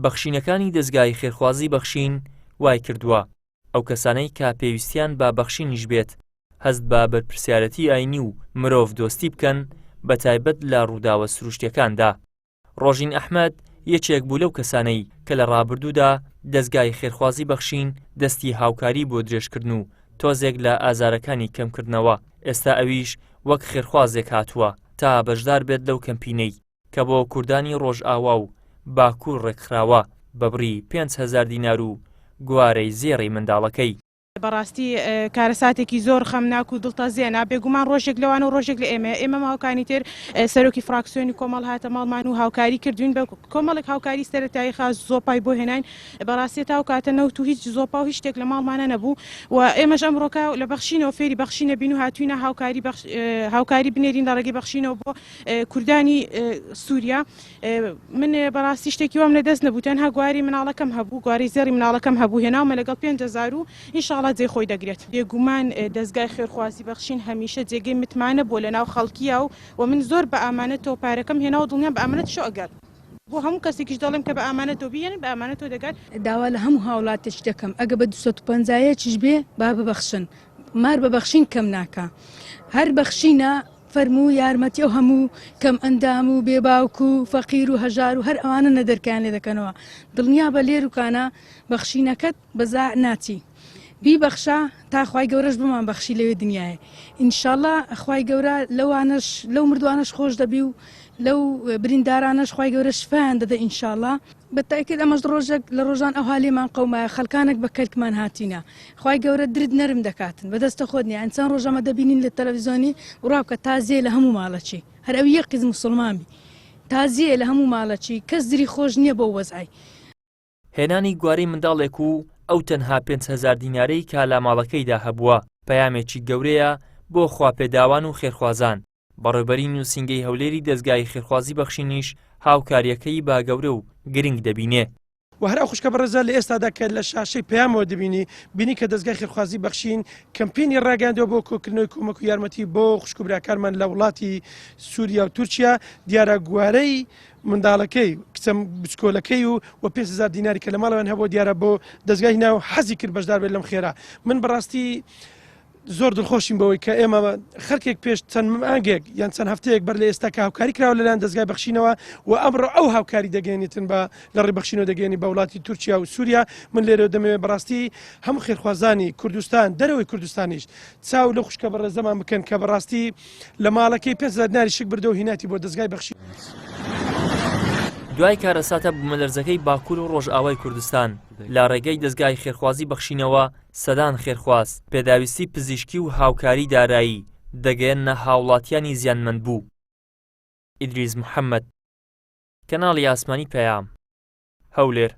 بەخشینەکانی دەستگای خێرخوازی بەخشین وای کردووە ئەو کەسانەی کە پێویستیان بە بەخشینیش بێت هەست بە بەرپرسیارەتی ئاینی و مرۆڤ دۆستی بکەن بە تایبەت لە ڕووداوە سروشتیەکاندا. ڕۆژین ئەحمەد یەکێک بوو لەو کەسانەی کە لە ڕابردوودا دەستگای خێرخوازی بەخشین دەستی هاوکاری بۆ درێژکردن و تۆزێک لە ئازارەکانی کەمکردنەوە. ئێستا ئەویش وەک خێرخوازێک هاتووە تا بەشدار بێت لەو کەمپینەی کە بۆ کوردانی ڕۆژئاوا و باکوور ڕێکخراوە بە بڕی 5,000 دینار و گوارەی زێڕی منداڵەکەی. بەڕاستی کارەساتێکی زۆر خەمناک و دڵتەزیێنە بێگومان ڕۆژێک لەوان و ڕۆژێک لە ئێمە ماوەکانی تر سەرۆکی فراکسیۆنی کۆمەڵ هاتە ماڵمان و هاوکاری کردوین بە کۆمەڵێک هاوکاری سەرەتایی خاص زۆپای بۆ هێناین بەڕاستی تا و کاتە نەوت و هیچ زۆپا و هیچ شتێک لە ماڵمانە نەبوو و ئێمەش ئەمڕۆکە لە بەخشینەوە فێری بەخشینە بین و هاتوینە هاوکاری بنێرین لە ڕێگەی بەخشینەوە بۆ کوردانی سووریا. من بەڕاستی شتێکی وام لەدەست نەبوو تەنها گواری مناڵەکەم هەبوو گواری زێڕی مناڵەکەم هەبوو هێناومە لەگەڵ 5,000 و ئینشاڵڵا جێ خۆی دەگرێت. بێگومان دەستگای خێرخوازی بەخشین هەمیشە جێگەی متمانە بۆ لە ناو خەڵکیە و من زۆر بە ئامانەتەوە پارەکەم هێناوە دڵنیام بە ئامانەت شۆ ئەگەر بۆ هەموو کەسێکیش دەڵێم کە بە ئامانەتەوە بێنن بە ئامانەتەوە دەگات. داوا لە هەموو هاوڵاتێک دەکەم ئەگە بە 250 بێ با ببەخشن مار بەبەخشین کەم ناکە هەر بەخشینە فەرموو یارمەتی ئەو هەموو کەم ئەندام و بێباوک و فەقیر و هەژار و هەر ئەوانە نەدەرکیان لێ دەکەنەوە دڵنیا بە لێروکانە بەخشینەکەت بەزا ناچی بی بەخشا تا خوای گەورەش بمان بەخشی لەوێ دنیاە ئینشاءڵڵا خوای گەورە لەوانش لەو مردوانش خۆش دەبی و لەو بریندارانش خوای گەورە شفایان دەدە ئینشاءڵڵا بەتاکید ئەمەش ڕۆژێک لە ڕۆژان ئەو هاالێمان قەومایە خەڵکانێک بە کەلکمان هاتینە خوای گەورە درد نەرم دەکاتن بەدەستە خۆت نیە ئەنچەند ڕۆژەمە دەبینین لە تەلەڤیزۆنی وڕابکە تازیە لە هەموو ماڵەچی هەر ئەو یەک قسم مسلمانبی تازیە لە هەموو ماڵەچی کەس دری خۆش نییە بۆ وەزعی. هێنانی گوارەی منداڵێک و ئەو تەنها 5,000 دینارەی کە لە ماڵەکەیدا هەبووە پەیامێکی گەورەیە بۆ خواپێداوان و خێرخوازان. بەڕێوەبەری نووسینگەی هەولێری دەستگای خێرخوازی بەخشینیش هاوکاریەکەی با گەورە و گرنگ دەبینێ. و هەر ئەو خوشکە بەڕێزە لە ئێستادا کە لە شاشەی پەیامەوە دەبینی بینی کە دەستگای خێرخوازی بەخشین کەمپینی ڕاگەاندەوە بۆ کۆکردنەوەی کۆمەک و یارمەتی بۆ خوشک و براکارمان لە وڵاتی سووریا و تورکیا دیارە گوارەی منداڵەکەی کچە بچکۆلەکەی و 5,000 دیناری کە لە ماڵەوەن هەبوو دیارە بۆ دەستگای ناو حەزی کرد بەشدار بێت لەم خێرا. من بەڕاستی زۆر دڵخۆشیم بەوەی کە ئێمە خەرکێک پێش چەند مانگێک یان چەند هەفتەیەک بەر لە ئێستا کە هاوکاری کراوە لەلایەن دەستگای بەخشینەوە و ئەمڕۆ ئەو هاوکاری دەگەێنێتن بە لە ڕێبەخشینەوە دەگەێنی بە وڵاتی تورکیا و سووریا. من لێرە دەمەوێت بەڕاستی هەموو خێرخوازانی کوردستان دەرەوەی کوردستانیش چاو لە خوشکە بەڕێزەمان بکەن کە بەڕاستی لە ماڵەکەی 5,000 دیناری شک بردە و هیناتی بۆ دەستگای بەخشین. دوای کارەساتە بوومەلەرزەکەی باکوور و ڕۆژئاوای کوردستان لە ڕێگەی دەستگای خێرخوازی بەخشینەوە سەدان خێرخواز پێداویستی پزیشکی و هاوکاری دارایی دەگەێنە هاوڵاتیانی زیانمەند بوو. ئیدریس محەممەد، کەناڵی ئاسمانی پەیام، هەولێر.